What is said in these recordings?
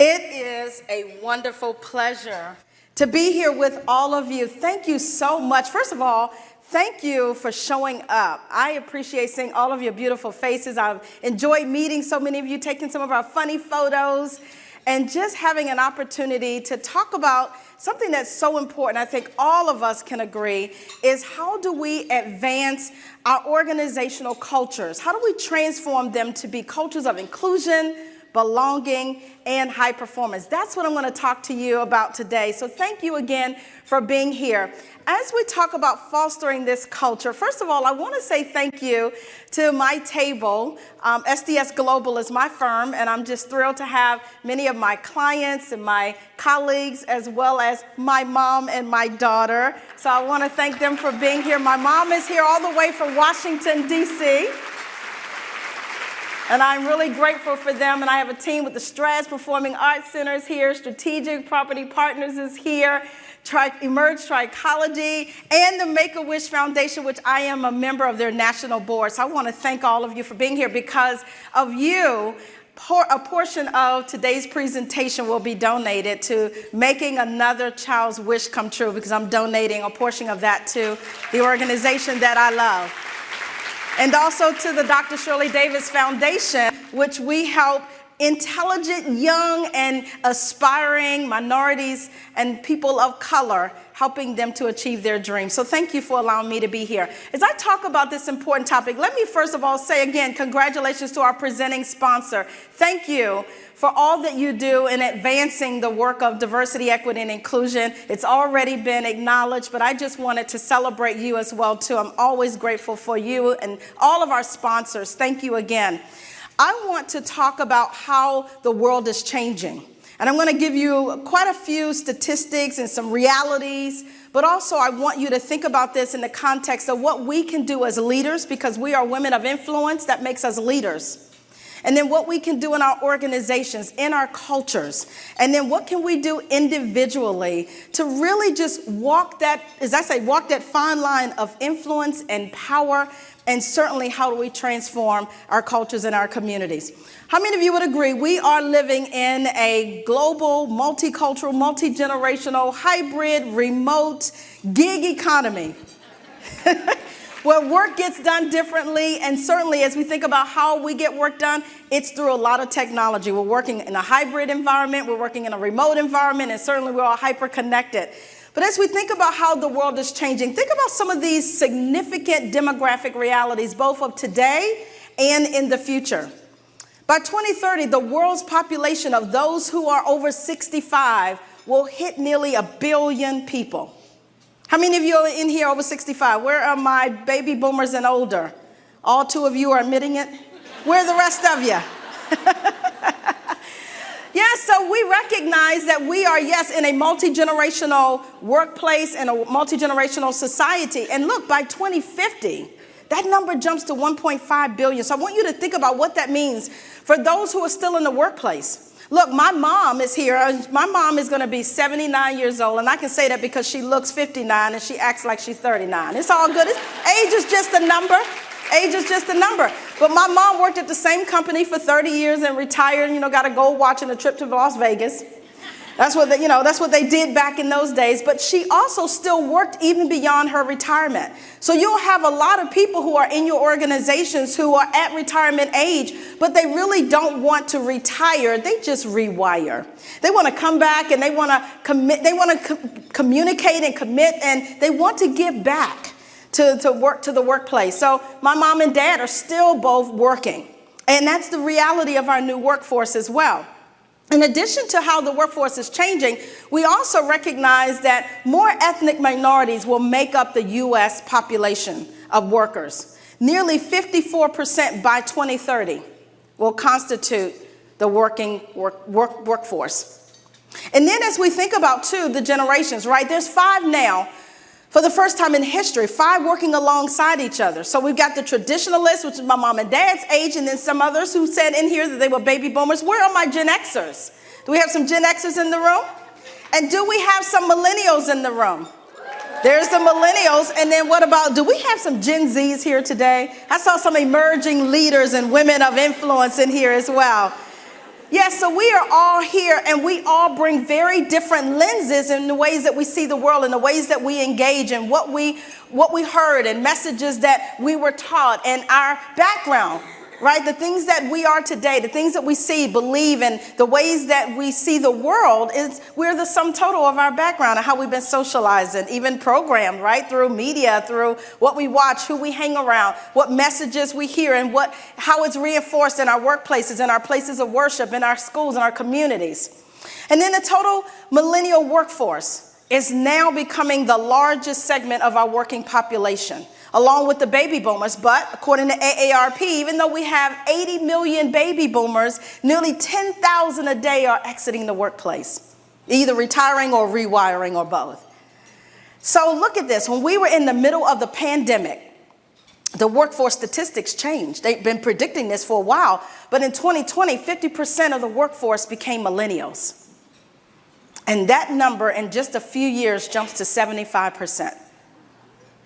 It is a wonderful pleasure to be here with all of you. Thank you so much. First of all, thank you for showing up. I appreciate seeing all of your beautiful faces. I've enjoyed meeting so many of you, taking some of our funny photos, and just having an opportunity to talk about something that's so important. I think all of us can agree is how do we advance our organizational cultures? How do we transform them to be cultures of inclusion, belonging, and high performance? That's what I'm going to talk to you about today. So thank you again for being here. As we talk about fostering this culture, first of all, I want to say thank you to my table. SDS Global is my firm, and I'm just thrilled to have many of my clients and my colleagues, as well as my mom and my daughter. So I want to thank them for being here. My mom is here all the way from Washington, D.C., and I'm really grateful for them. And I have a team with the Strads Performing Arts Centers here, Strategic Property Partners is here, Emerge Trichology, and the Make-A-Wish Foundation, which I am a member of their national board. So I want to thank all of you for being here. Because of you, a portion of today's presentation will be donated to making another child's wish come true, because I'm donating a portion of that to the organization that I love. And also to the Dr. Shirley Davis Foundation, which we help intelligent, young, and aspiring minorities and people of color, helping them to achieve their dreams. So thank you for allowing me to be here. As I talk about this important topic, let me first of all say again, congratulations to our presenting sponsor. Thank you for all that you do in advancing the work of diversity, equity, and inclusion. It's already been acknowledged, but I just wanted to celebrate you as well, too. I'm always grateful for you and all of our sponsors. Thank you again. I want to talk about how the world is changing. And I'm going to give you quite a few statistics and some realities, but also I want you to think about this in the context of what we can do as leaders, because we are women of influence. That makes us leaders. And then what we can do in our organizations, in our cultures. And then what can we do individually to really just walk that, as I say, walk that fine line of influence and power. And certainly, how do we transform our cultures and our communities? How many of you would agree we are living in a global, multicultural, multi-generational, hybrid, remote, gig economy? Where work gets done differently, and certainly as we think about how we get work done, it's through a lot of technology. We're working in a hybrid environment, we're working in a remote environment, and certainly we're all hyper-connected. But as we think about how the world is changing, think about some of these significant demographic realities, both of today and in the future. By 2030, the world's population of those who are over 65 will hit nearly 1 billion people. How many of you are in here over 65? Where are my baby boomers and older? All 2 of you are admitting it? Where are the rest of you? Yes, so we recognize that we are, yes, in a multi-generational workplace and a multi-generational society. And look, by 2050, that number jumps to 1.5 billion. So I want you to think about what that means for those who are still in the workplace. Look, my mom is here. My mom is going to be 79 years old, and I can say that because she looks 59 and she acts like she's 39. It's all good. Age is just a number. Age is just a number. But my mom worked at the same company for 30 years and retired, got a gold watch and a trip to Las Vegas. That's what they did back in those days. But she also still worked even beyond her retirement. So you'll have a lot of people who are in your organizations who are at retirement age, but they really don't want to retire. They just rewire. They want to come back and they want to commit. They want to communicate and commit, and they want to give back to work to the workplace. So my mom and dad are still both working. And that's the reality of our new workforce as well. In addition to how the workforce is changing, we also recognize that more ethnic minorities will make up the U.S. population of workers. Nearly 54% by 2030 will constitute the working workforce. And then as we think about, too, the generations, right? There's 5 now. For the first time in history, 5 working alongside each other. So we've got the traditionalists, which is my mom and dad's age, and then some others who said in here that they were baby boomers. Where are my Gen Xers? Do we have some Gen Xers in the room? And do we have some millennials in the room? There's the millennials. And then what about, do we have some Gen Zs here today? I saw some emerging leaders and women of influence in here as well. Yes, so we are all here and we all bring very different lenses in the ways that we see the world and the ways that we engage and what we heard and messages that we were taught and our background, right? The things that we are today, the things that we see, believe, and the ways that we see the world we're the sum total of our background and how we've been socialized and even programmed, right? Through media, through what we watch, who we hang around, what messages we hear, and how it's reinforced in our workplaces, in our places of worship, in our schools, in our communities. And then the total millennial workforce is now becoming the largest segment of our working population, along with the baby boomers. But according to AARP, even though we have 80 million baby boomers, nearly 10,000 a day are exiting the workplace, either retiring or rewiring or both. So look at this. When we were in the middle of the pandemic, the workforce statistics changed. They've been predicting this for a while, but in 2020, 50% of the workforce became millennials. And that number in just a few years jumps to 75%.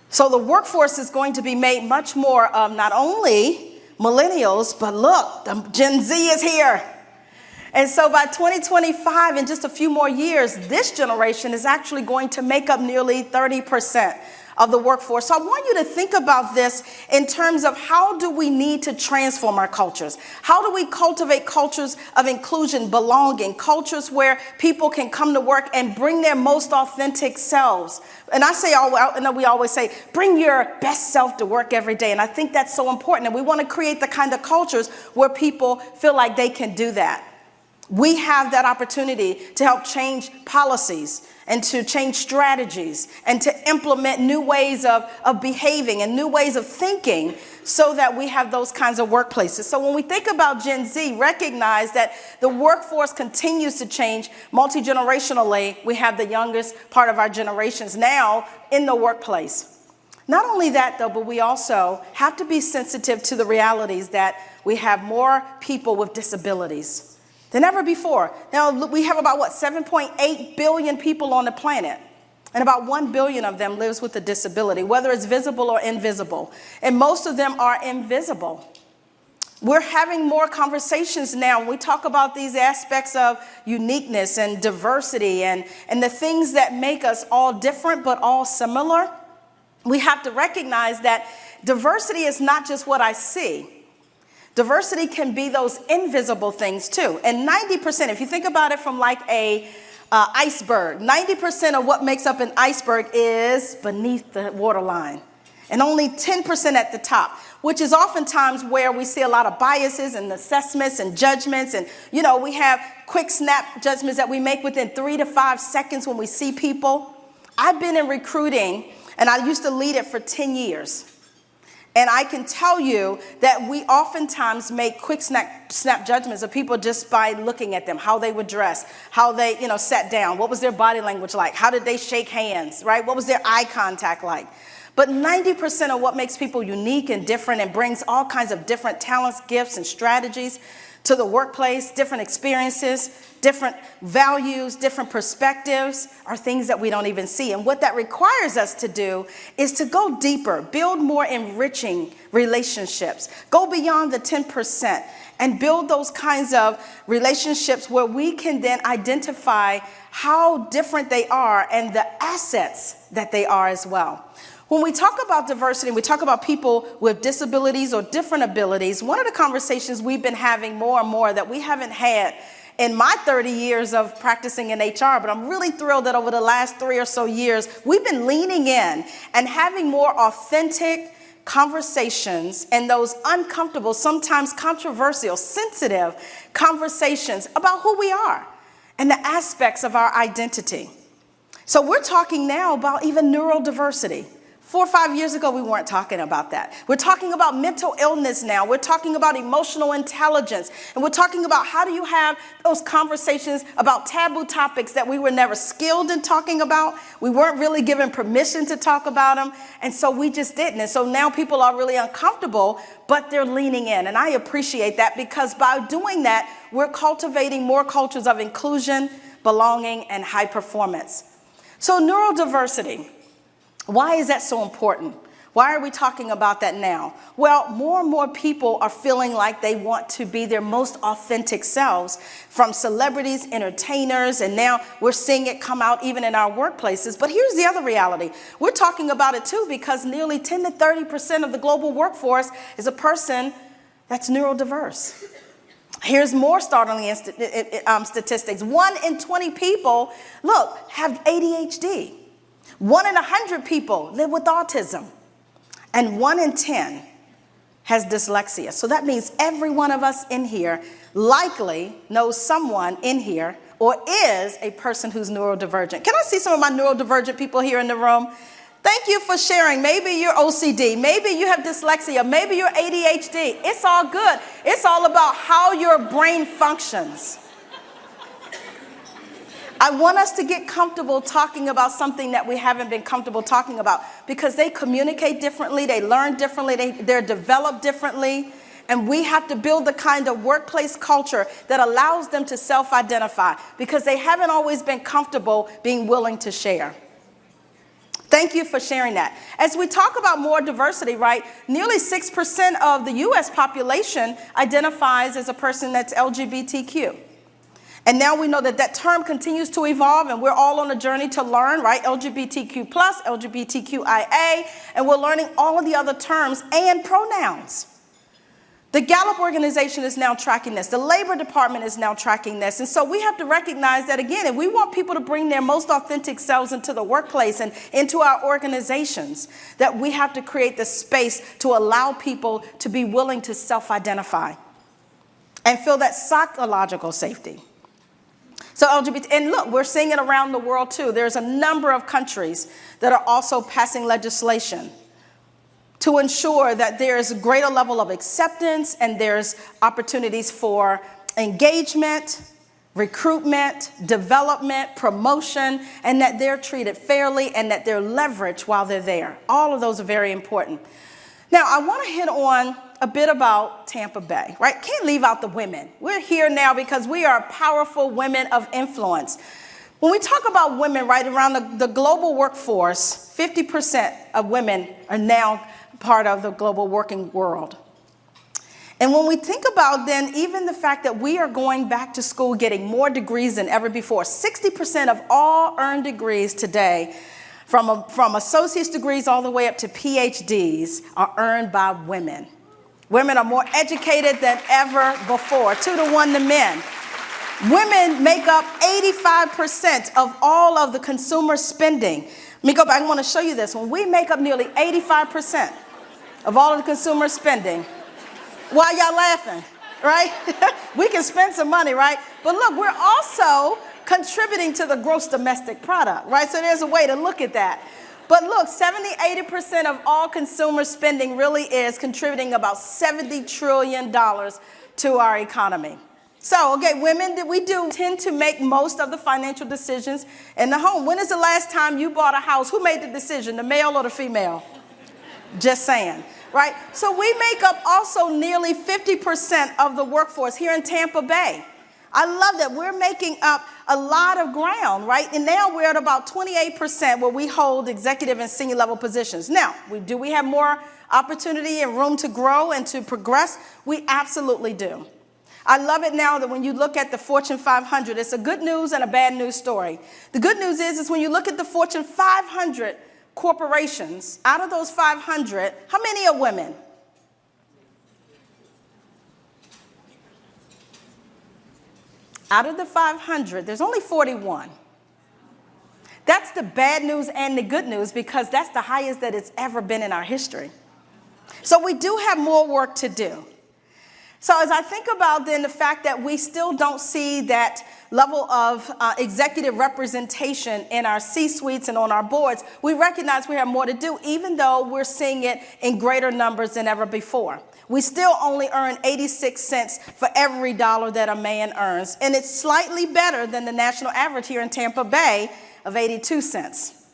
So the workforce is going to be made much more of not only millennials, but look, the Gen Z is here. And so by 2025, in just a few more years, this generation is actually going to make up nearly 30% of the workforce. So I want you to think about this in terms of how do we need to transform our cultures? How do we cultivate cultures of inclusion, belonging, cultures where people can come to work and bring their most authentic selves? And I know we always say, bring your best self to work every day. And I think that's so important. And we want to create the kind of cultures where people feel like they can do that. We have that opportunity to help change policies and to change strategies and to implement new ways of behaving and new ways of thinking so that we have those kinds of workplaces. So when we think about Gen Z, recognize that the workforce continues to change multi-generationally. We have the youngest part of our generations now in the workplace. Not only that, though, but we also have to be sensitive to the realities that we have more people with disabilities than ever before. Now, we have about, 7.8 billion people on the planet, and about 1 billion of them lives with a disability, whether it's visible or invisible, and most of them are invisible. We're having more conversations now when we talk about these aspects of uniqueness and diversity and the things that make us all different but all similar. We have to recognize that diversity is not just what I see. Diversity can be those invisible things too. And 90%, if you think about it from like a iceberg, 90% of what makes up an iceberg is beneath the waterline. And only 10% at the top, which is oftentimes where we see a lot of biases and assessments and judgments. And, we have quick snap judgments that we make within 3 to 5 seconds when we see people. I've been in recruiting, and I used to lead it for 10 years. And I can tell you that we oftentimes make quick snap judgments of people just by looking at them, how they would dress, how they, sat down, what was their body language like, how did they shake hands, right? What was their eye contact like? But 90% of what makes people unique and different and brings all kinds of different talents, gifts, and strategies to the workplace, different experiences, different values, different perspectives are things that we don't even see. And what that requires us to do is to go deeper, build more enriching relationships, go beyond the 10% and build those kinds of relationships where we can then identify how different they are and the assets that they are as well. When we talk about diversity, we talk about people with disabilities or different abilities, one of the conversations we've been having more and more that we haven't had in my 30 years of practicing in HR, but I'm really thrilled that over the last 3 or so years, we've been leaning in and having more authentic conversations and those uncomfortable, sometimes controversial, sensitive conversations about who we are and the aspects of our identity. So we're talking now about even neurodiversity. 4 or 5 years ago, we weren't talking about that. We're talking about mental illness now. We're talking about emotional intelligence. And we're talking about how do you have those conversations about taboo topics that we were never skilled in talking about. We weren't really given permission to talk about them. And so we just didn't. And so now people are really uncomfortable, but they're leaning in. And I appreciate that because by doing that, we're cultivating more cultures of inclusion, belonging, and high performance. So neurodiversity. Why is that so important? Why are we talking about that now? Well, more and more people are feeling like they want to be their most authentic selves, from celebrities, entertainers, and now we're seeing it come out even in our workplaces. But here's the other reality. We're talking about it too because nearly 10 to 30% of the global workforce is a person that's neurodiverse. Here's more startling statistics. 1 in 20 people, have ADHD. 1 in 100 people live with autism. And 1 in 10 has dyslexia. So that means every one of us in here likely knows someone in here or is a person who's neurodivergent. Can I see some of my neurodivergent people here in the room? Thank you for sharing. Maybe you're OCD. Maybe you have dyslexia. Maybe you're ADHD. It's all good. It's all about how your brain functions. I want us to get comfortable talking about something that we haven't been comfortable talking about because they communicate differently, they learn differently, they're developed differently, and we have to build the kind of workplace culture that allows them to self-identify because they haven't always been comfortable being willing to share. Thank you for sharing that. As we talk about more diversity, right, nearly 6% of the U.S. population identifies as a person that's LGBTQ. And now we know that that term continues to evolve, and we're all on a journey to learn, right? LGBTQ+, LGBTQIA, and we're learning all of the other terms and pronouns. The Gallup organization is now tracking this. The Labor Department is now tracking this. And so we have to recognize that, again, if we want people to bring their most authentic selves into the workplace and into our organizations, that we have to create the space to allow people to be willing to self-identify and feel that psychological safety. So LGBT, and look, we're seeing it around the world too. There's a number of countries that are also passing legislation to ensure that there's a greater level of acceptance and there's opportunities for engagement, recruitment, development, promotion, and that they're treated fairly and that they're leveraged while they're there. All of those are very important. Now, I want to hit on a bit about Tampa Bay, right? Can't leave out the women. We're here now because we are powerful women of influence. When we talk about women, right, around the global workforce, 50% of women are now part of the global working world. And when we think about then even the fact that we are going back to school getting more degrees than ever before, 60% of all earned degrees today, from associate's degrees all the way up to PhDs, are earned by women. Women are more educated than ever before, 2 to 1 to men. Women make up 85% of all of the consumer spending. Let me go back. I want to show you this. When we make up nearly 85% of all of the consumer spending, why y'all laughing, right? We can spend some money, right? But look, we're also contributing to the gross domestic product, right? So there's a way to look at that. But look, 70-80% of all consumer spending really is contributing about $70 trillion to our economy. So, okay, women, we do tend to make most of the financial decisions in the home. When is the last time you bought a house? Who made the decision, the male or the female? Just saying, right? So we make up also nearly 50% of the workforce here in Tampa Bay. I love that we're making up a lot of ground, right? And now we're at about 28% where we hold executive and senior level positions. Now, do we have more opportunity and room to grow and to progress? We absolutely do. I love it now that when you look at the Fortune 500, it's a good news and a bad news story. The good news is when you look at the Fortune 500 corporations, out of those 500, how many are women? Out of the 500, there's only 41. That's the bad news and the good news because that's the highest that it's ever been in our history. So we do have more work to do. So as I think about then the fact that we still don't see that level of executive representation in our C-suites and on our boards, we recognize we have more to do, even though we're seeing it in greater numbers than ever before. We still only earn 86 cents for every dollar that a man earns, and it's slightly better than the national average here in Tampa Bay of 82 cents.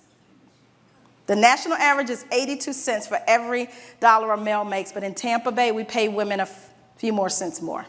The national average is 82 cents for every dollar a male makes, but in Tampa Bay, we pay women a few more cents more.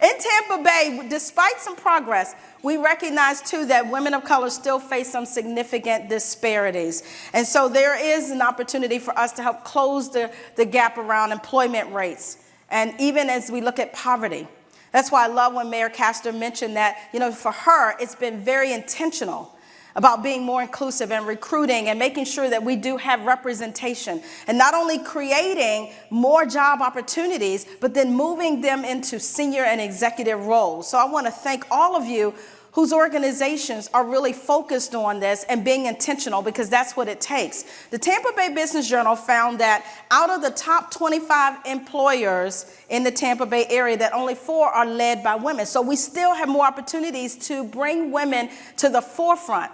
In Tampa Bay, despite some progress, we recognize, too, that women of color still face some significant disparities. And so there is an opportunity for us to help close the gap around employment rates, and even as we look at poverty. That's why I love when Mayor Castor mentioned that, for her, it's been very intentional about being more inclusive and recruiting and making sure that we do have representation, and not only creating more job opportunities, but then moving them into senior and executive roles. So I want to thank all of you whose organizations are really focused on this and being intentional, because that's what it takes. The Tampa Bay Business Journal found that out of the top 25 employers in the Tampa Bay area, that only 4 are led by women. So we still have more opportunities to bring women to the forefront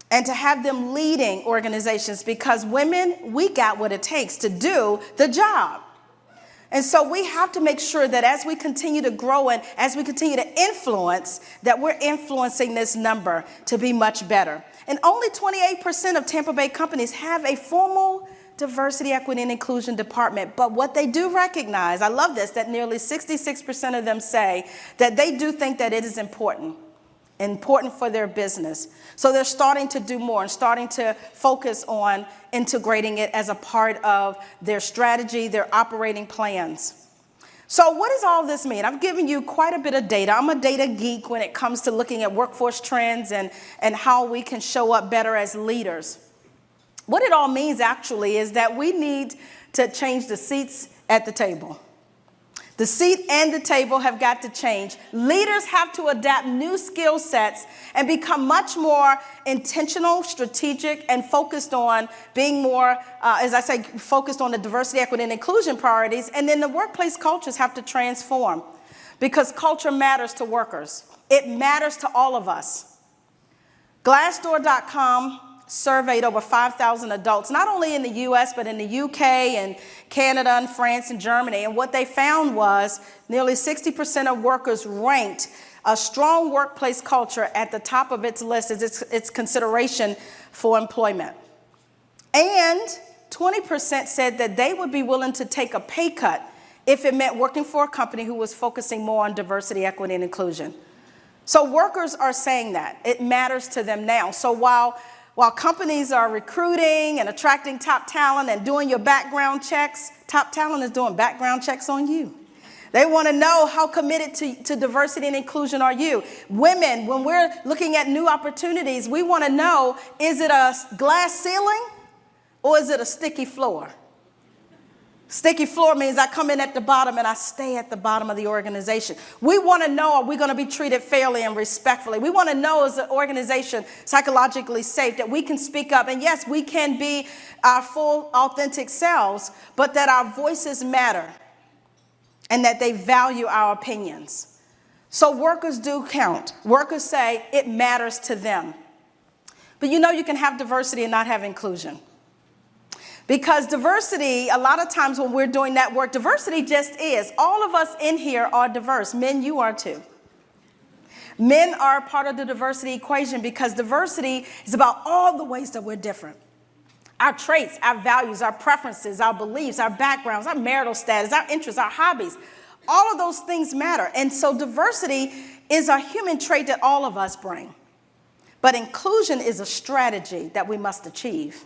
and to have them leading organizations, because women, we got what it takes to do the job. And so we have to make sure that as we continue to grow and as we continue to influence, that we're influencing this number to be much better. And only 28% of Tampa Bay companies have a formal diversity, equity, and inclusion department. But what they do recognize, I love this, that nearly 66% of them say that they do think that it is important for their business. So they're starting to do more and starting to focus on integrating it as a part of their strategy, their operating plans. So what does all this mean? I've given you quite a bit of data. I'm a data geek when it comes to looking at workforce trends and how we can show up better as leaders. What it all means actually is that we need to change the seats at the table. The seat and the table have got to change. Leaders have to adapt new skill sets and become much more intentional, strategic, and focused on being more, focused on the diversity, equity, and inclusion priorities. And then the workplace cultures have to transform, because culture matters to workers. It matters to all of us. Glassdoor.com surveyed over 5,000 adults, not only in the U.S., but in the UK and Canada and France and Germany. And what they found was nearly 60% of workers ranked a strong workplace culture at the top of its list as its consideration for employment. And 20% said that they would be willing to take a pay cut if it meant working for a company who was focusing more on diversity, equity, and inclusion. So workers are saying that. It matters to them now. So while companies are recruiting and attracting top talent and doing your background checks, top talent is doing background checks on you. They want to know how committed to diversity and inclusion are you. Women, when we're looking at new opportunities, we want to know, is it a glass ceiling or is it a sticky floor? Sticky floor means I come in at the bottom and I stay at the bottom of the organization. We want to know, are we going to be treated fairly and respectfully? We want to know, is the organization psychologically safe, that we can speak up? And yes, we can be our full, authentic selves, but that our voices matter and that they value our opinions. So workers do count. Workers say it matters to them. But you can have diversity and not have inclusion. Because diversity, a lot of times when we're doing that work, diversity just is. All of us in here are diverse. Men, you are too. Men are part of the diversity equation, because diversity is about all the ways that we're different. Our traits, our values, our preferences, our beliefs, our backgrounds, our marital status, our interests, our hobbies, all of those things matter. And so diversity is a human trait that all of us bring. But inclusion is a strategy that we must achieve.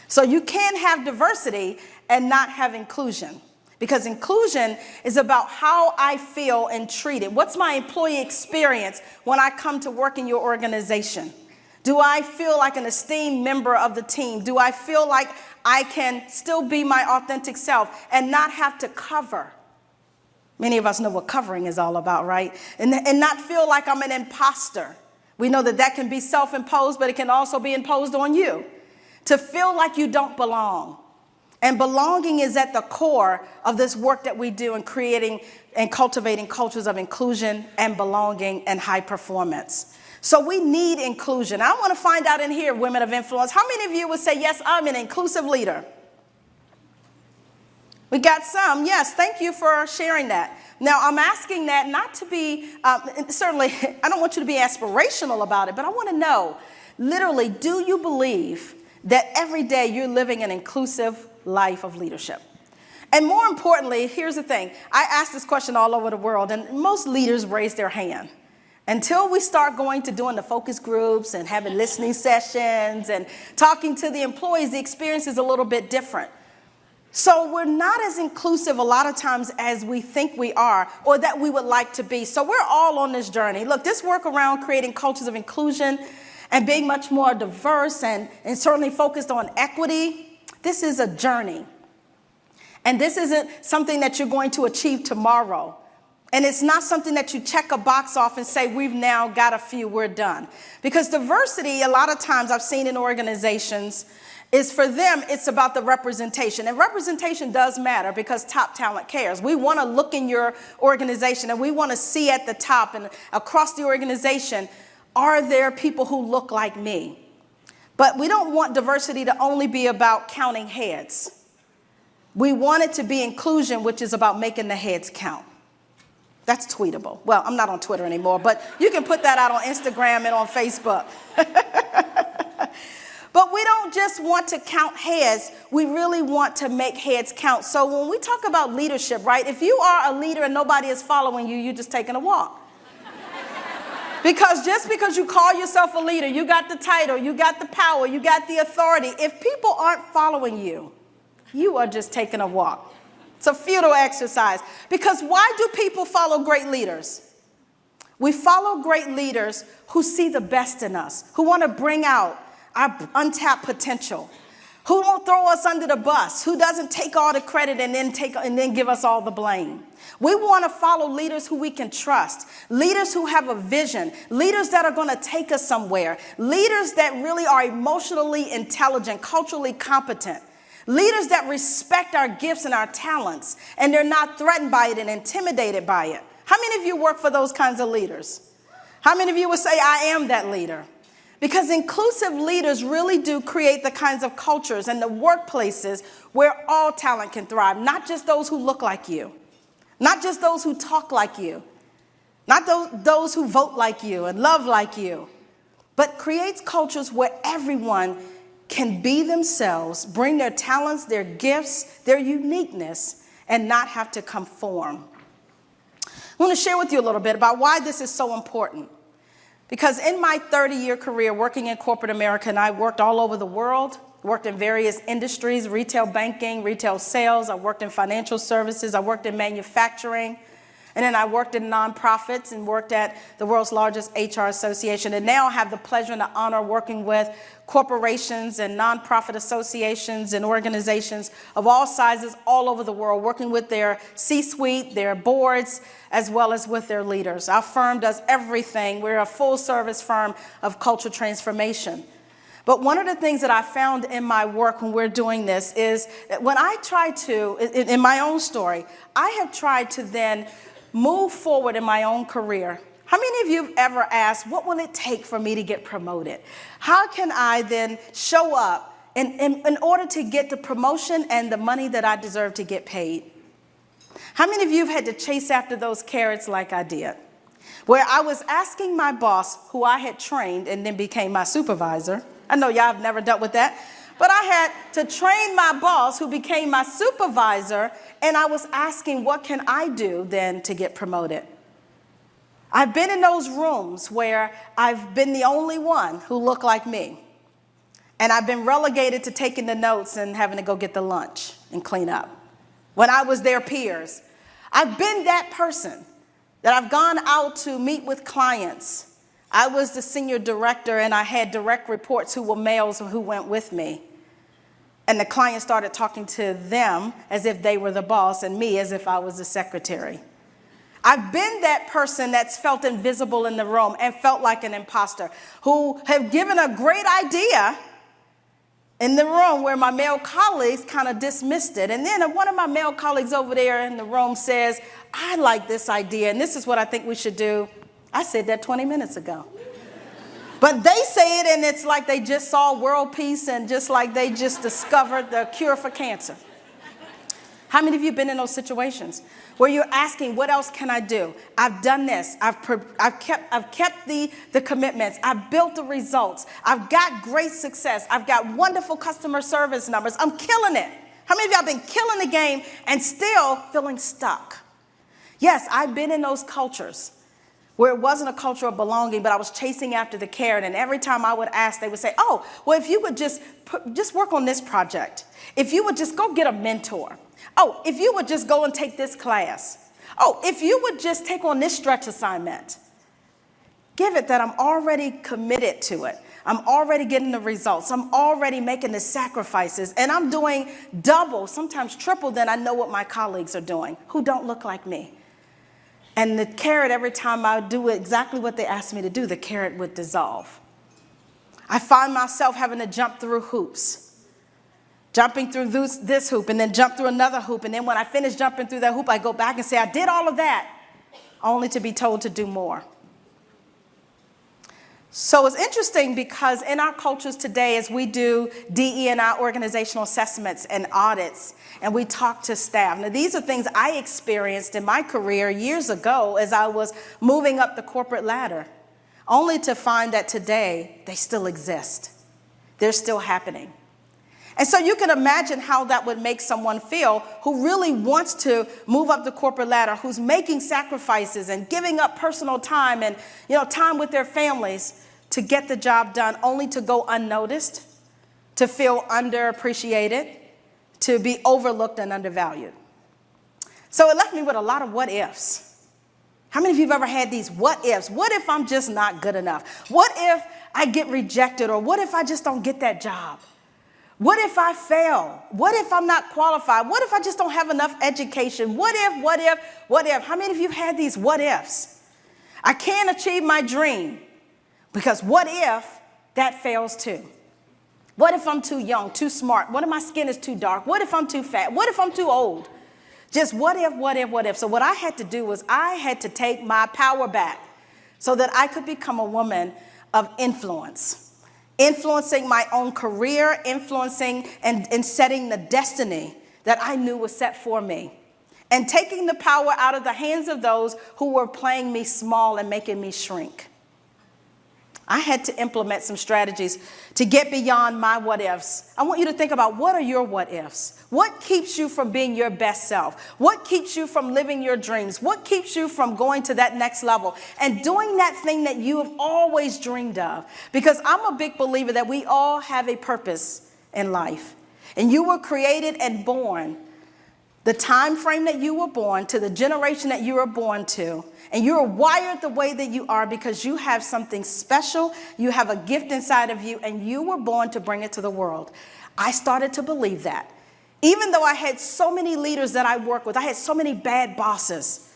So you can't have diversity and not have inclusion, because inclusion is about how I feel and treated. What's my employee experience when I come to work in your organization? Do I feel like an esteemed member of the team? Do I feel like I can still be my authentic self and not have to cover? Many of us know what covering is all about, right? And not feel like I'm an imposter. We know that can be self-imposed, but it can also be imposed on you. To feel like you don't belong. And belonging is at the core of this work that we do in creating and cultivating cultures of inclusion and belonging and high performance. So we need inclusion. I want to find out in here, women of influence, how many of you would say, yes, I'm an inclusive leader? We got some. Yes, thank you for sharing that. Now, I'm asking that not to be, certainly, I don't want you to be aspirational about it, but I want to know, literally, do you believe that every day you're living an inclusive life of leadership? And more importantly, here's the thing. I ask this question all over the world, and most leaders raise their hand. Until we start going to doing the focus groups and having listening sessions and talking to the employees, the experience is a little bit different. So we're not as inclusive a lot of times as we think we are or that we would like to be. So we're all on this journey. Look, this work around creating cultures of inclusion and being much more diverse and certainly focused on equity, this is a journey. And this isn't something that you're going to achieve tomorrow. And it's not something that you check a box off and say, we've now got a few, we're done. Because diversity, a lot of times I've seen in organizations, is for them, it's about the representation. And representation does matter because top talent cares. We want to look in your organization and we want to see at the top and across the organization, are there people who look like me? But we don't want diversity to only be about counting heads. We want it to be inclusion, which is about making the heads count. That's tweetable. Well, I'm not on Twitter anymore, but you can put that out on Instagram and on Facebook. But we don't just want to count heads. We really want to make heads count. So when we talk about leadership, right, if you are a leader and nobody is following you, you're just taking a walk. Because just because you call yourself a leader, you got the title, you got the power, you got the authority. If people aren't following you, you are just taking a walk. It's a futile exercise. Because why do people follow great leaders? We follow great leaders who see the best in us, who want to bring out our untapped potential, who won't throw us under the bus, who doesn't take all the credit and then give us all the blame. We want to follow leaders who we can trust, leaders who have a vision, leaders that are going to take us somewhere, leaders that really are emotionally intelligent, culturally competent, leaders that respect our gifts and our talents, and they're not threatened by it and intimidated by it. How many of you work for those kinds of leaders? How many of you would say, I am that leader? Because inclusive leaders really do create the kinds of cultures and the workplaces where all talent can thrive, not just those who look like you, not just those who talk like you, not those who vote like you and love like you, but creates cultures where everyone can be themselves, bring their talents, their gifts, their uniqueness, and not have to conform. I want to share with you a little bit about why this is so important. Because in my 30-year career working in corporate America, and I worked all over the world, worked in various industries, retail banking, retail sales. I worked in financial services. I worked in manufacturing. And then I worked in nonprofits and worked at the world's largest HR association. And now I have the pleasure and the honor of working with corporations and nonprofit associations and organizations of all sizes all over the world, working with their C-suite, their boards, as well as with their leaders. Our firm does everything. We're a full-service firm of cultural transformation. But one of the things that I found in my work when we're doing this is that when I try to, in my own story, I have tried to then move forward in my own career. How many of you have ever asked, what will it take for me to get promoted? How can I then show up in order to get the promotion and the money that I deserve to get paid? How many of you have had to chase after those carrots like I did? Where I was asking my boss, who I had trained and then became my supervisor. I know y'all have never dealt with that. But I had to train my boss, who became my supervisor, and I was asking, what can I do then to get promoted? I've been in those rooms where I've been the only one who looked like me. And I've been relegated to taking the notes and having to go get the lunch and clean up when I was their peers. I've been that person that I've gone out to meet with clients. I was the senior director, and I had direct reports who were males who went with me. And the client started talking to them as if they were the boss and me as if I was the secretary. I've been that person that's felt invisible in the room and felt like an imposter, who have given a great idea in the room where my male colleagues kind of dismissed it. And then one of my male colleagues over there in the room says, I like this idea, and this is what I think we should do. I said that 20 minutes ago. But they say it, and it's like they just saw world peace and just like they just discovered the cure for cancer. How many of you have been in those situations where you're asking, what else can I do? I've done this. I've kept the commitments. I've built the results. I've got great success. I've got wonderful customer service numbers. I'm killing it. How many of y'all been killing the game and still feeling stuck? Yes, I've been in those cultures where it wasn't a culture of belonging, but I was chasing after the carrot. And every time I would ask, they would say, oh, well, if you would just work on this project. If you would just go get a mentor. Oh, if you would just go and take this class. Oh, if you would just take on this stretch assignment. Give it that I'm already committed to it. I'm already getting the results. I'm already making the sacrifices. And I'm doing double, sometimes triple than I know what my colleagues are doing who don't look like me. And the carrot, every time I do exactly what they asked me to do, the carrot would dissolve. I find myself having to jump through hoops. Jumping through this hoop and then jump through another hoop. And then when I finish jumping through that hoop, I go back and say, I did all of that, only to be told to do more. So it's interesting because in our cultures today, as we do DE&I organizational assessments and audits, and we talk to staff. Now, these are things I experienced in my career years ago as I was moving up the corporate ladder, only to find that today they still exist. They're still happening. And so you can imagine how that would make someone feel who really wants to move up the corporate ladder, who's making sacrifices and giving up personal time and, time with their families to get the job done, only to go unnoticed, to feel underappreciated, to be overlooked and undervalued. So it left me with a lot of what ifs. How many of you have ever had these what ifs? What if I'm just not good enough? What if I get rejected? Or what if I just don't get that job? What if I fail? What if I'm not qualified? What if I just don't have enough education? What if? How many of you have had these what ifs? I can't achieve my dream because what if that fails too? What if I'm too young, too smart? What if my skin is too dark? What if I'm too fat? What if I'm too old? Just what if? So what I had to do was I had to take my power back so that I could become a woman of influence. Influencing my own career, influencing and setting the destiny that I knew was set for me. And taking the power out of the hands of those who were playing me small and making me shrink. I had to implement some strategies to get beyond my what ifs. I want you to think about, what are your what ifs? What keeps you from being your best self? What keeps you from living your dreams? What keeps you from going to that next level and doing that thing that you have always dreamed of? Because I'm a big believer that we all have a purpose in life. And you were created and born, the time frame that you were born to, the generation that you were born to. And you're wired the way that you are because you have something special. You have a gift inside of you, and you were born to bring it to the world. I started to believe that. Even though I had so many leaders that I work with, I had so many bad bosses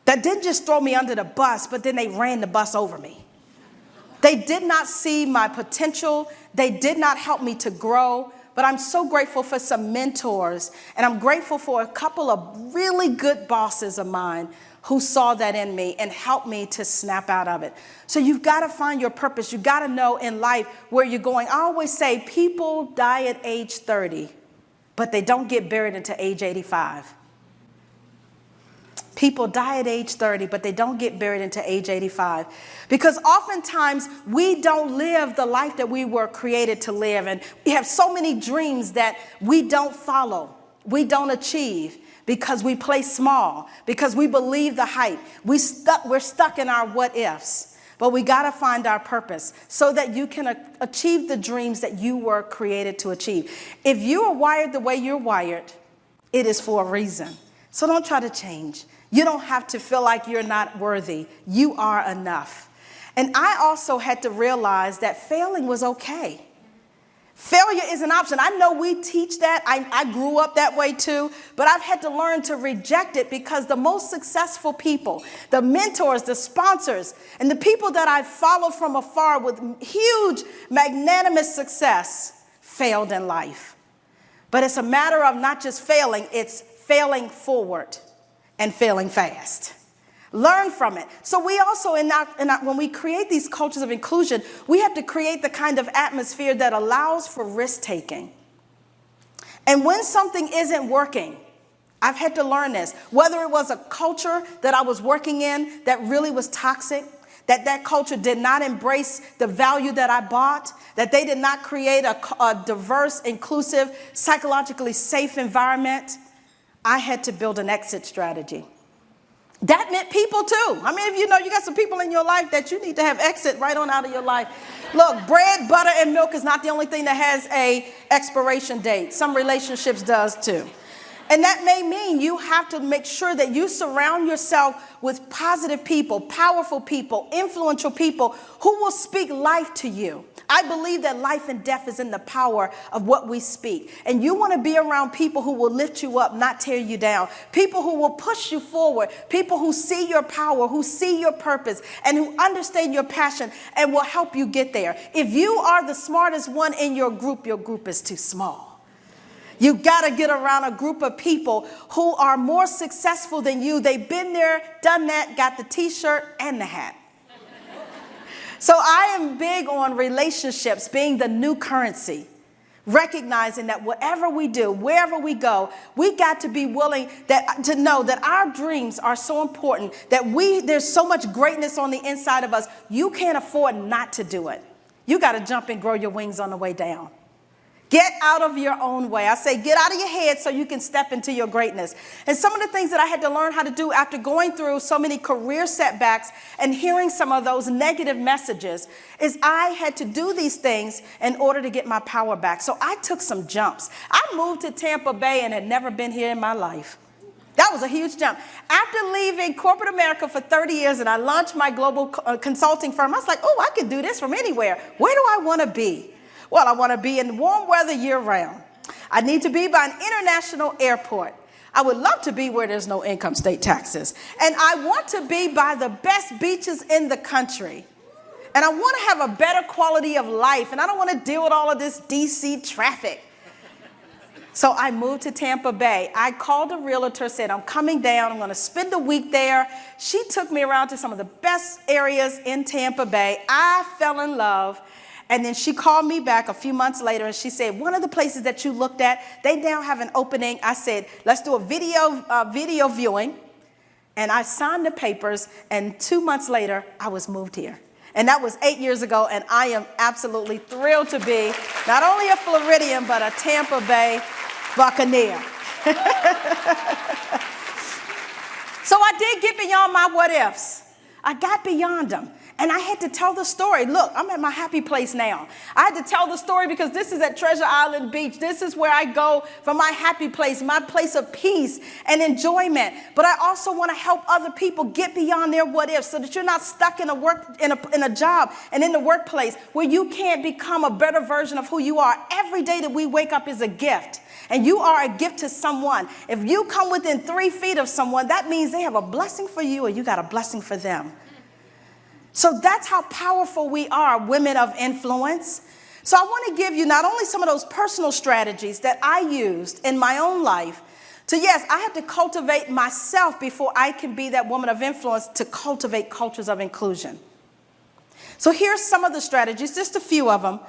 that didn't just throw me under the bus, but then they ran the bus over me. They did not see my potential. They did not help me to grow. But I'm so grateful for some mentors, and I'm grateful for a couple of really good bosses of mine who saw that in me and helped me to snap out of it. So you've got to find your purpose. You've got to know in life where you're going. I always say people die at age 30, but they don't get buried until age 85. People die at age 30, but they don't get buried until age 85. Because oftentimes we don't live the life that we were created to live. And we have so many dreams that we don't follow, we don't achieve, because we play small, because we believe the hype. We're stuck in our what ifs. But we got to find our purpose so that you can achieve the dreams that you were created to achieve. If you are wired the way you're wired, it is for a reason. So don't try to change. You don't have to feel like you're not worthy. You are enough. And I also had to realize that failing was okay. Failure is an option. I know we teach that. I grew up that way too, but I've had to learn to reject it because the most successful people, the mentors, the sponsors, and the people that I followed from afar with huge, magnanimous success failed in life. But it's a matter of not just failing, it's failing forward and failing fast. Learn from it. So we also, when we create these cultures of inclusion, we have to create the kind of atmosphere that allows for risk-taking. And when something isn't working, I've had to learn this, whether it was a culture that I was working in that really was toxic, that culture did not embrace the value that I brought, that they did not create a diverse, inclusive, psychologically safe environment, I had to build an exit strategy. That meant people too. I mean, if you know you got some people in your life that you need to have exit right on out of your life. Look, bread, butter, and milk is not the only thing that has a expiration date. Some relationships does too. And that may mean you have to make sure that you surround yourself with positive people, powerful people, influential people who will speak life to you. I believe that life and death is in the power of what we speak. And you want to be around people who will lift you up, not tear you down. People who will push you forward. People who see your power, who see your purpose, and who understand your passion and will help you get there. If you are the smartest one in your group is too small. You got to get around a group of people who are more successful than you. They've been there, done that, got the t-shirt and the hat. So I am big on relationships being the new currency, recognizing that whatever we do, wherever we go, we got to be willing to know that our dreams are so important, that there's so much greatness on the inside of us. You can't afford not to do it. You got to jump and grow your wings on the way down. Get out of your own way. I say get out of your head so you can step into your greatness. And some of the things that I had to learn how to do after going through so many career setbacks and hearing some of those negative messages is I had to do these things in order to get my power back. So I took some jumps. I moved to Tampa Bay and had never been here in my life. That was a huge jump. After leaving corporate America for 30 years and I launched my global consulting firm, I was like, oh, I could do this from anywhere. Where do I want to be? Well, I want to be in warm weather year-round. I need to be by an international airport. I would love to be where there's no income state taxes. And I want to be by the best beaches in the country. And I want to have a better quality of life. And I don't want to deal with all of this DC traffic. So I moved to Tampa Bay. I called a realtor, said, I'm coming down. I'm going to spend a week there. She took me around to some of the best areas in Tampa Bay. I fell in love. And then she called me back a few months later and she said, one of the places that you looked at, they now have an opening. I said, let's do a video viewing. And I signed the papers. And 2 months later, I was moved here. And that was 8 years ago. And I am absolutely thrilled to be not only a Floridian, but a Tampa Bay Buccaneer. So I did get beyond my what ifs. I got beyond them. And I had to tell the story. Look, I'm at my happy place now. I had to tell the story because this is at Treasure Island Beach. This is where I go for my happy place, my place of peace and enjoyment. But I also want to help other people get beyond their what ifs so that you're not stuck in a job and in the workplace where you can't become a better version of who you are. Every day that we wake up is a gift. And you are a gift to someone. If you come within 3 feet of someone, that means they have a blessing for you or you got a blessing for them. So that's how powerful we are, women of influence. So I want to give you not only some of those personal strategies that I used in my own life. So yes, I have to cultivate myself before I can be that woman of influence to cultivate cultures of inclusion. So here's some of the strategies, just a few of them.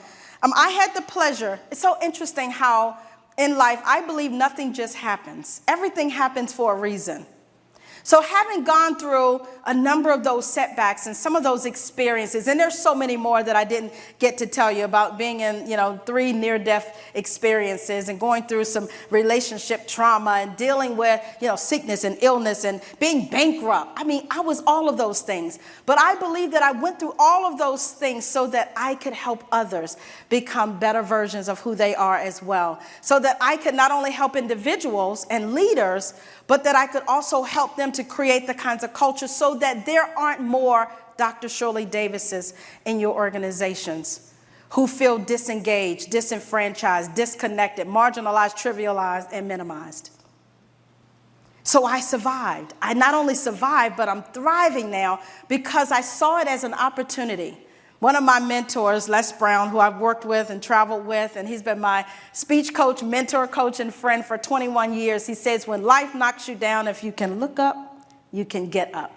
I had the pleasure. It's so interesting how in life, I believe nothing just happens. Everything happens for a reason. So having gone through a number of those setbacks and some of those experiences, and there's so many more that I didn't get to tell you about, being in, 3 near-death experiences and going through some relationship trauma and dealing with, sickness and illness and being bankrupt. I mean, I was all of those things. But I believe that I went through all of those things so that I could help others become better versions of who they are as well. So that I could not only help individuals and leaders, but that I could also help them to create the kinds of culture so that there aren't more Dr. Shirley Davises in your organizations who feel disengaged, disenfranchised, disconnected, marginalized, trivialized, and minimized. So I survived. I not only survived, but I'm thriving now because I saw it as an opportunity. One of my mentors, Les Brown, who I've worked with and traveled with, and he's been my speech coach, mentor, coach, and friend for 21 years. He says, when life knocks you down, if you can look up, you can get up.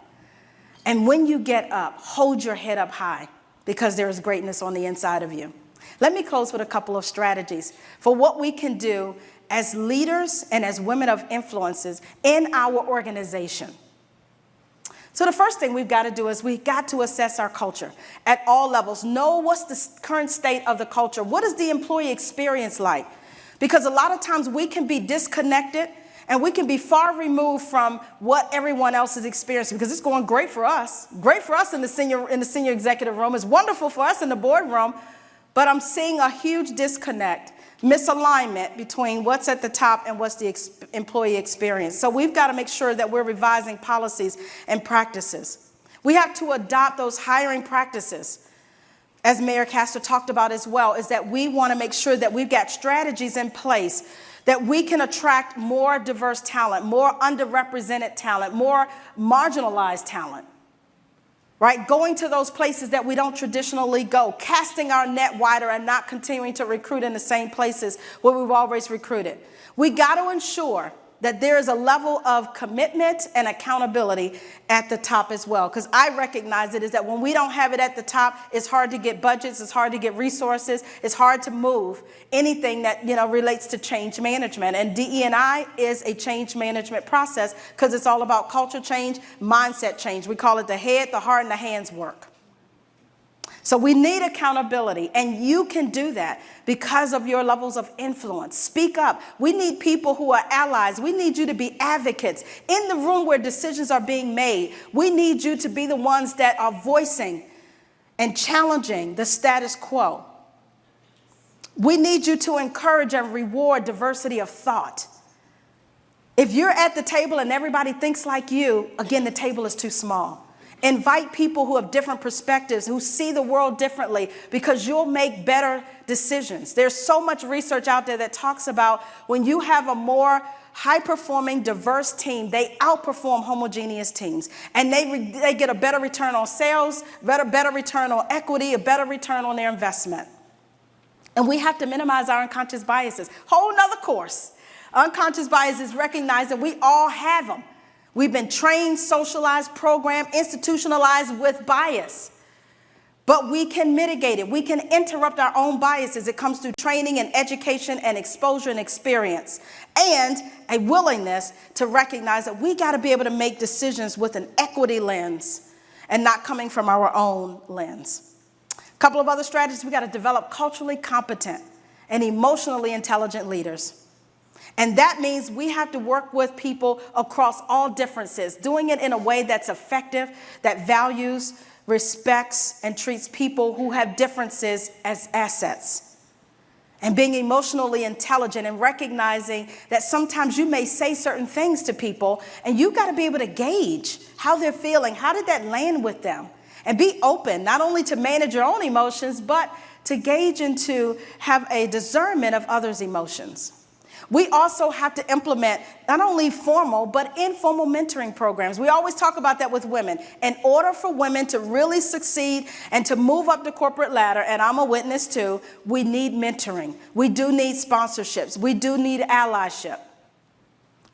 And when you get up, hold your head up high because there is greatness on the inside of you. Let me close with a couple of strategies for what we can do as leaders and as women of influences in our organization. So the first thing we've got to do is we've got to assess our culture at all levels. Know what's the current state of the culture. What is the employee experience like? Because a lot of times we can be disconnected and we can be far removed from what everyone else is experiencing, because it's going great for us in the senior executive room. It's wonderful for us in the boardroom, but I'm seeing a huge disconnect, misalignment between what's at the top and what's the employee experience. So we've got to make sure that we're revising policies and practices. We have to adopt those hiring practices, as Mayor Castor talked about as well, is that we want to make sure that we've got strategies in place that we can attract more diverse talent, more underrepresented talent, more marginalized talent, right? Going to those places that we don't traditionally go, casting our net wider and not continuing to recruit in the same places where we've always recruited. We got to ensure that there is a level of commitment and accountability at the top as well. Because I recognize it is that when we don't have it at the top, it's hard to get budgets, it's hard to get resources, it's hard to move anything that relates to change management. And DE&I is a change management process because it's all about culture change, mindset change. We call it the head, the heart, and the hands work. So we need accountability, and you can do that because of your levels of influence. Speak up. We need people who are allies. We need you to be advocates in the room where decisions are being made. We need you to be the ones that are voicing and challenging the status quo. We need you to encourage and reward diversity of thought. If you're at the table and everybody thinks like you, again, the table is too small. Invite people who have different perspectives, who see the world differently, because you'll make better decisions. There's so much research out there that talks about when you have a more high-performing, diverse team, they outperform homogeneous teams. And they get a better return on sales, better return on equity, a better return on their investment. And we have to minimize our unconscious biases. Whole nother course. Unconscious biases recognize that we all have them. We've been trained, socialized, programmed, institutionalized with bias. But we can mitigate it. We can interrupt our own biases. It comes through training and education and exposure and experience. And a willingness to recognize that we got to be able to make decisions with an equity lens and not coming from our own lens. A couple of other strategies. We got to develop culturally competent and emotionally intelligent leaders. And that means we have to work with people across all differences, doing it in a way that's effective, that values, respects, and treats people who have differences as assets. And being emotionally intelligent and recognizing that sometimes you may say certain things to people and you've got to be able to gauge how they're feeling. How did that land with them? And be open, not only to manage your own emotions, but to gauge and to have a discernment of others' emotions. We also have to implement not only formal, but informal mentoring programs. We always talk about that with women. In order for women to really succeed and to move up the corporate ladder, and I'm a witness too, we need mentoring. We do need sponsorships. We do need allyship.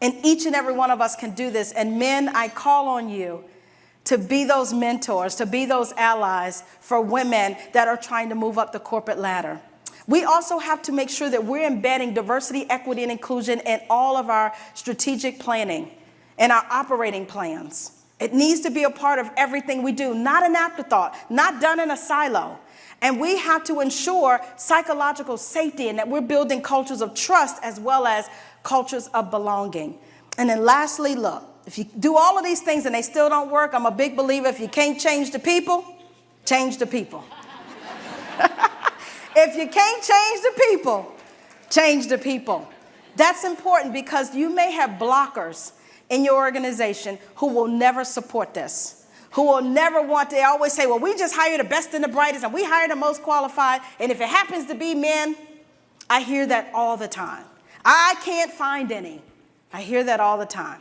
And each and every one of us can do this. And men, I call on you to be those mentors, to be those allies for women that are trying to move up the corporate ladder. We also have to make sure that we're embedding diversity, equity, and inclusion in all of our strategic planning and our operating plans. It needs to be a part of everything we do, not an afterthought, not done in a silo. And we have to ensure psychological safety and that we're building cultures of trust as well as cultures of belonging. And then lastly, look, if you do all of these things and they still don't work, I'm a big believer if you can't change the people, change the people. If you can't change the people, change the people. That's important because you may have blockers in your organization who will never support this, who will never want to. They always say, well, we just hire the best and the brightest and we hire the most qualified. And if it happens to be men, I hear that all the time. I can't find any. I hear that all the time.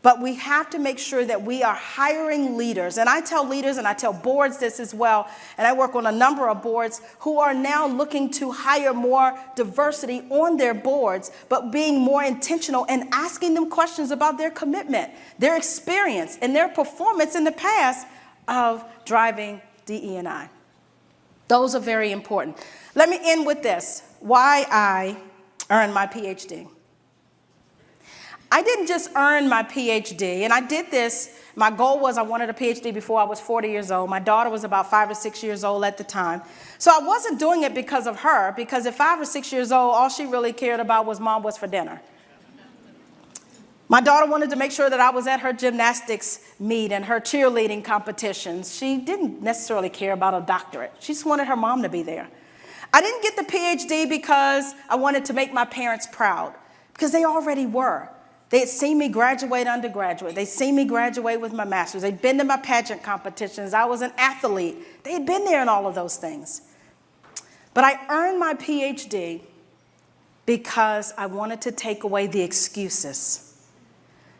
But we have to make sure that we are hiring leaders. And I tell leaders and I tell boards this as well. And I work on a number of boards who are now looking to hire more diversity on their boards, but being more intentional and asking them questions about their commitment, their experience, and their performance in the past of driving DE&I. Those are very important. Let me end with this. Why I earned my PhD. I didn't just earn my PhD, and I did this. My goal was I wanted a PhD before I was 40 years old. My daughter was about 5 or 6 years old at the time. So I wasn't doing it because of her, because at 5 or 6 years old, all she really cared about was Mom, what's for dinner? My daughter wanted to make sure that I was at her gymnastics meet and her cheerleading competitions. She didn't necessarily care about a doctorate. She just wanted her mom to be there. I didn't get the PhD because I wanted to make my parents proud, because they already were. They had seen me graduate undergraduate. They'd seen me graduate with my master's. They'd been to my pageant competitions. I was an athlete. They had been there in all of those things. But I earned my PhD because I wanted to take away the excuses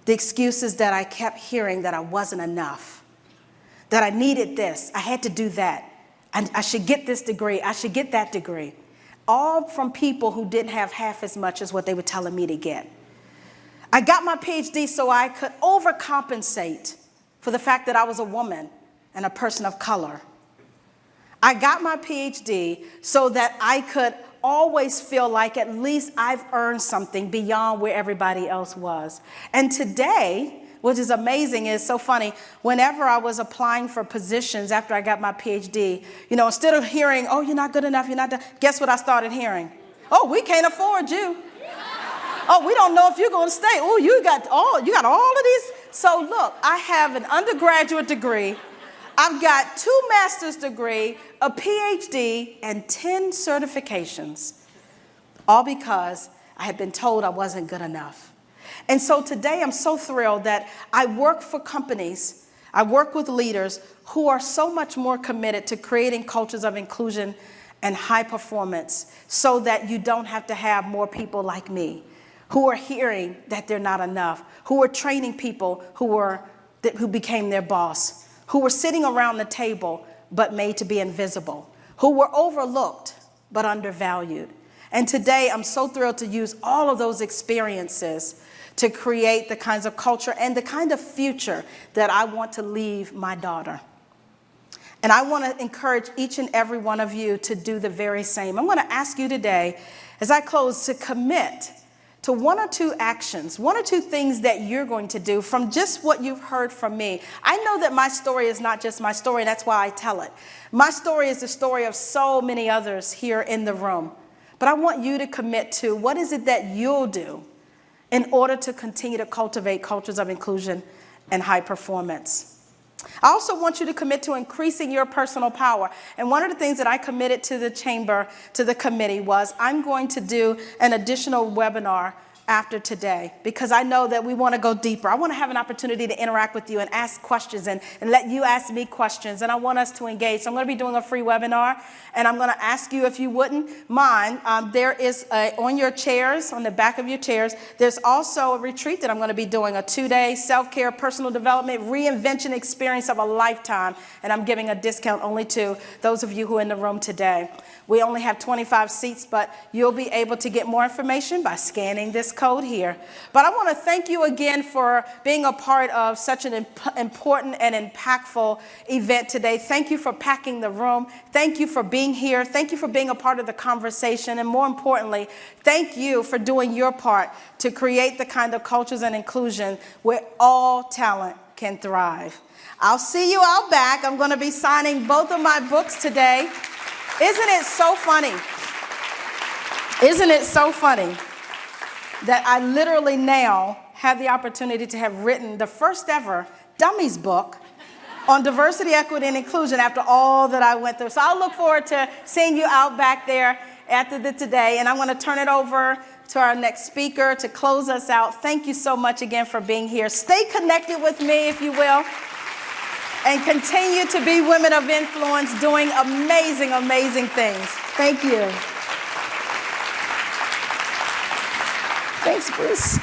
that I kept hearing, that I wasn't enough, that I needed this, I had to do that, and I should get this degree, I should get that degree, all from people who didn't have half as much as what they were telling me to get. I got my PhD so I could overcompensate for the fact that I was a woman and a person of color. I got my PhD so that I could always feel like at least I've earned something beyond where everybody else was. And today, which is amazing, is so funny, whenever I was applying for positions after I got my PhD, instead of hearing, oh, you're not good enough, you're not done, guess what I started hearing? Oh, we can't afford you. Oh, we don't know if you're going to stay. Oh, you got all of these. So look, I have an undergraduate degree. I've got 2 master's degrees, a PhD, and 10 certifications, all because I had been told I wasn't good enough. And so today I'm so thrilled that I work for companies, I work with leaders who are so much more committed to creating cultures of inclusion and high performance, so that you don't have to have more people like me who are hearing that they're not enough, who are training people who became their boss, who were sitting around the table but made to be invisible, who were overlooked but undervalued. And today I'm so thrilled to use all of those experiences to create the kinds of culture and the kind of future that I want to leave my daughter. And I want to encourage each and every one of you to do the very same. I'm going to ask you today, as I close, to commit to 1 or 2 actions, 1 or 2 things that you're going to do from just what you've heard from me. I know that my story is not just my story, that's why I tell it. My story is the story of so many others here in the room. But I want you to commit to what is it that you'll do in order to continue to cultivate cultures of inclusion and high performance. I also want you to commit to increasing your personal power. And one of the things that I committed to the chamber, to the committee, was I'm going to do an additional webinar after today, because I know that we want to go deeper. I want to have an opportunity to interact with you and ask questions and let you ask me questions, and I want us to engage. So I'm going to be doing a free webinar, and I'm going to ask you, if you wouldn't mind, there is on your chairs, on the back of your chairs, there's also a retreat that I'm going to be doing, a 2-day self-care, personal development, reinvention experience of a lifetime, and I'm giving a discount only to those of you who are in the room today. We only have 25 seats, but you'll be able to get more information by scanning this code here. But I want to thank you again for being a part of such an important and impactful event today. Thank you for packing the room. Thank you for being here. Thank you for being a part of the conversation. And more importantly, thank you for doing your part to create the kind of cultures and inclusion where all talent can thrive. I'll see you out back. I'm going to be signing both of my books today. Isn't it so funny? Isn't it so funny that I literally now have the opportunity to have written the first ever dummies book on diversity, equity, and inclusion after all that I went through. So I'll look forward to seeing you out back there after today. And I'm going to turn it over to our next speaker to close us out. Thank you so much again for being here. Stay connected with me, if you will, and continue to be women of influence doing amazing, amazing things. Thank you. Thanks, Bruce.